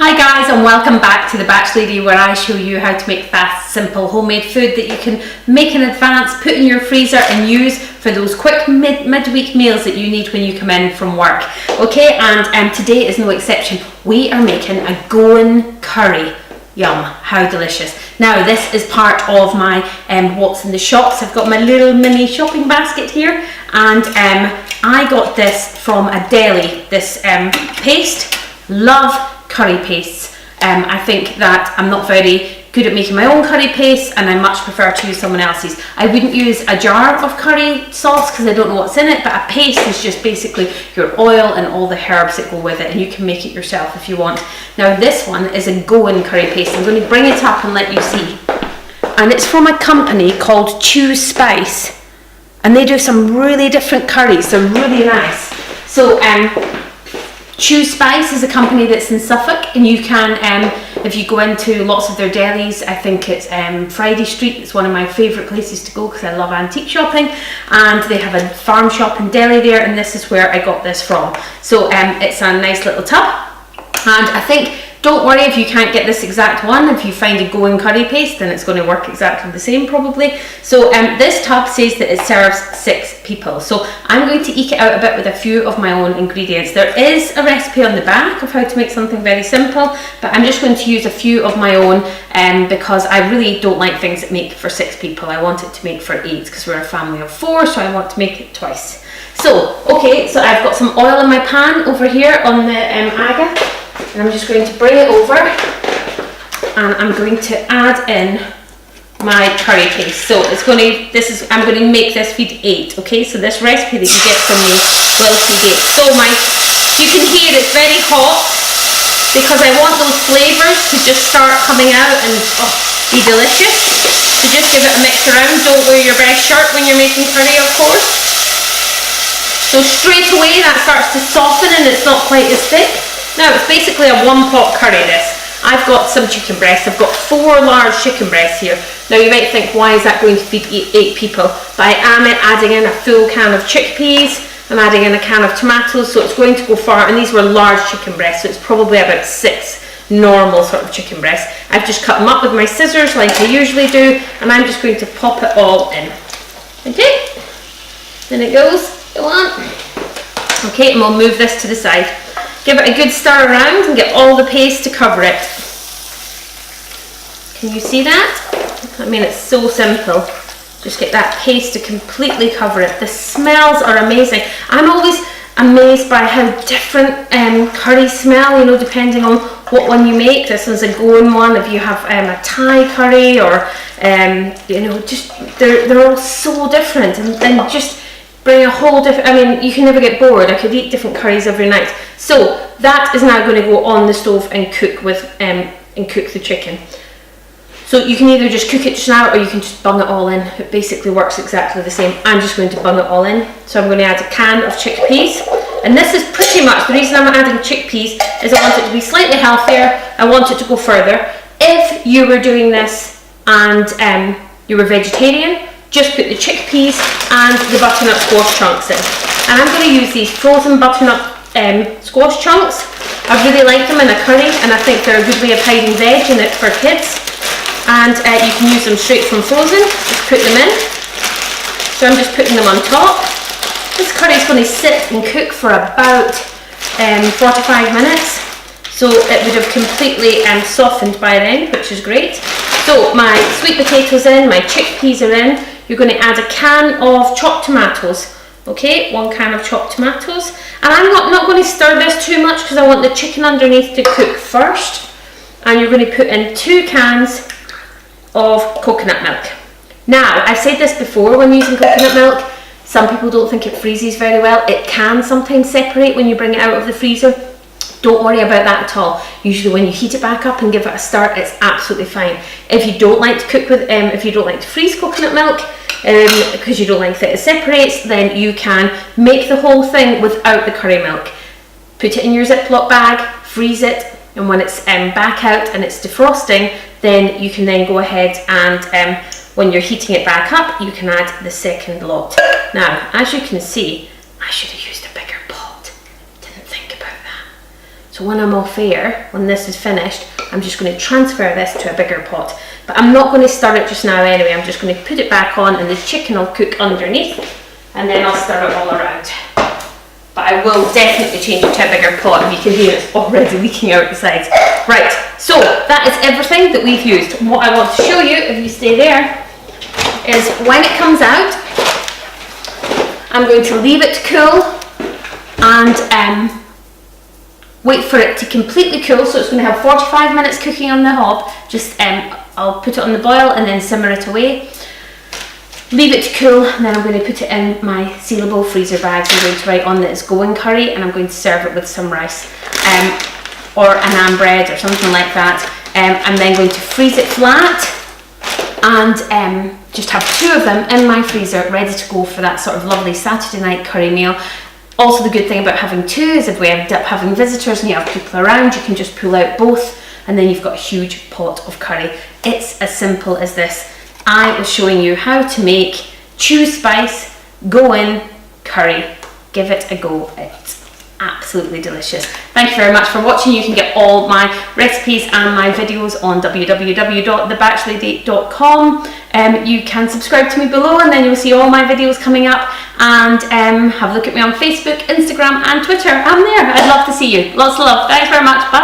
Hi guys, and welcome back to The Batch Lady, where I show you how to make fast, simple homemade food that you can make in advance, put in your freezer and use for those quick midweek meals that you need when you come in from work. Okay, and today is no exception. We are making a Goan Curry. Yum, how delicious. Now this is part of my what's in the shops. I've got my little mini shopping basket here, and I got this from a deli, this paste. Love curry pastes. I think that I'm not very good at making my own curry paste, and I much prefer to use someone else's. I wouldn't use a jar of curry sauce because I don't know what's in it, but a paste is just basically your oil and all the herbs that go with it, and you can make it yourself if you want. Now this one is a Goan curry paste. I'm going to bring it up and let you see. And it's from a company called Choose Spice, and they do some really different curries. They're really nice. So Choose Spice is a company that's in Suffolk, and you can, if you go into lots of their delis, I think it's Friday Street, it's one of my favourite places to go because I love antique shopping, and they have a farm shop and deli there, and this is where I got this from. So it's a nice little tub, and I think, don't worry if you can't get this exact one. If you find a Goan curry paste, then it's going to work exactly the same probably. So this tub says that it serves 6 people. So I'm going to eke it out a bit with a few of my own ingredients. There is a recipe on the back of how to make something very simple, but I'm just going to use a few of my own because I really don't like things that make for 6 people. I want it to make for 8 because we're a family of 4, so I want to make it twice. So, okay, so I've got some oil in my pan over here on the aga. And I'm just going to bring it over, and I'm going to add in my curry paste. So it's going to, I'm going to make this feed 8, okay? So this recipe that you get from me will feed 8. So you can hear it's very hot because I want those flavours to just start coming out and be delicious. So just give it a mix around. Don't wear your best shirt when you're making curry, of course. So straight away that starts to soften and it's not quite as thick. Now it's basically a 1-pot curry this. I've got some chicken breasts. I've got 4 large chicken breasts here. Now you might think, why is that going to feed 8 people? But I am adding in a full can of chickpeas. I'm adding in a can of tomatoes, so it's going to go far. And these were large chicken breasts, so it's probably about 6 normal sort of chicken breasts. I've just cut them up with my scissors like I usually do, and I'm just going to pop it all in. Okay, then it goes. Go on. Okay, and we'll move this to the side. Give it a good stir around and get all the paste to cover it. Can you see that? I mean, it's so simple. Just get that paste to completely cover it. The smells are amazing. I'm always amazed by how different curries smell, you know, depending on what one you make. This one's a Goan one. If you have a Thai curry or, you know, just they're all so different, and just bring a whole different, I mean, you can never get bored. I could eat different curries every night. So that is now going to go on the stove and cook with and cook the chicken. So you can either just cook it just now, or you can just bung it all in. It basically works exactly the same. I'm just going to bung it all in. So I'm going to add a can of chickpeas, and this is pretty much the reason I'm adding chickpeas is I want it to be slightly healthier. I want it to go further. If you were doing this and you were vegetarian, just put the chickpeas and the butternut squash chunks in. And I'm going to use these frozen butternut squash chunks. I really like them in a curry, and I think they're a good way of hiding veg in it for kids. And you can use them straight from frozen. Just put them in. So I'm just putting them on top. This curry is going to sit and cook for about 45 minutes. So it would have completely softened by then, which is great. So my sweet potatoes in, my chickpeas are in. You're going to add a can of chopped tomatoes. Okay, 1 can of chopped tomatoes. And I'm not going to stir this too much because I want the chicken underneath to cook first. And you're going to put in 2 cans of coconut milk. Now, I've said this before when using coconut milk. Some people don't think it freezes very well. It can sometimes separate when you bring it out of the freezer. Don't worry about that at all. Usually when you heat it back up and give it a stir, it's absolutely fine. If you don't like to cook with, if you don't like to freeze coconut milk, because you don't like that it separates, then you can make the whole thing without the curry milk. Put it in your Ziploc bag, freeze it, and when it's back out and it's defrosting, then you can then go ahead and when you're heating it back up, you can add the second lot. Now, as you can see, I should have used a bigger pot. Didn't think about that. So when I'm off air, when this is finished, I'm just going to transfer this to a bigger pot. But I'm not going to stir it just now anyway. I'm just going to put it back on and the chicken will cook underneath, and then I'll stir it all around. But I will definitely change it to a bigger pot. If you can hear, it's already leaking out the sides. Right, so that is everything that we've used. What I want to show you, if you stay there, is when it comes out, I'm going to leave it to cool and wait for it to completely cool. So it's going to have 45 minutes cooking on the hob. Just I'll put it on the boil and then simmer it away. Leave it to cool, and then I'm going to put it in my sealable freezer bags. I'm going to write on that it's Goan Curry, and I'm going to serve it with some rice or a naan bread or something like that. I'm then going to freeze it flat and just have 2 of them in my freezer ready to go for that sort of lovely Saturday night curry meal. Also, the good thing about having 2 is if we end up having visitors and you have people around, you can just pull out both and then you've got a huge pot of curry. It's as simple as this. I was showing you how to make choose spice Goan curry. Give it a go. It's absolutely delicious. Thank you very much for watching. You can get all my recipes and my videos on www.thebachelordate.com. You can subscribe to me below and then you'll see all my videos coming up, and have a look at me on Facebook, Instagram and Twitter. I'm there. I'd love to see you. Lots of love. Thanks very much. Bye.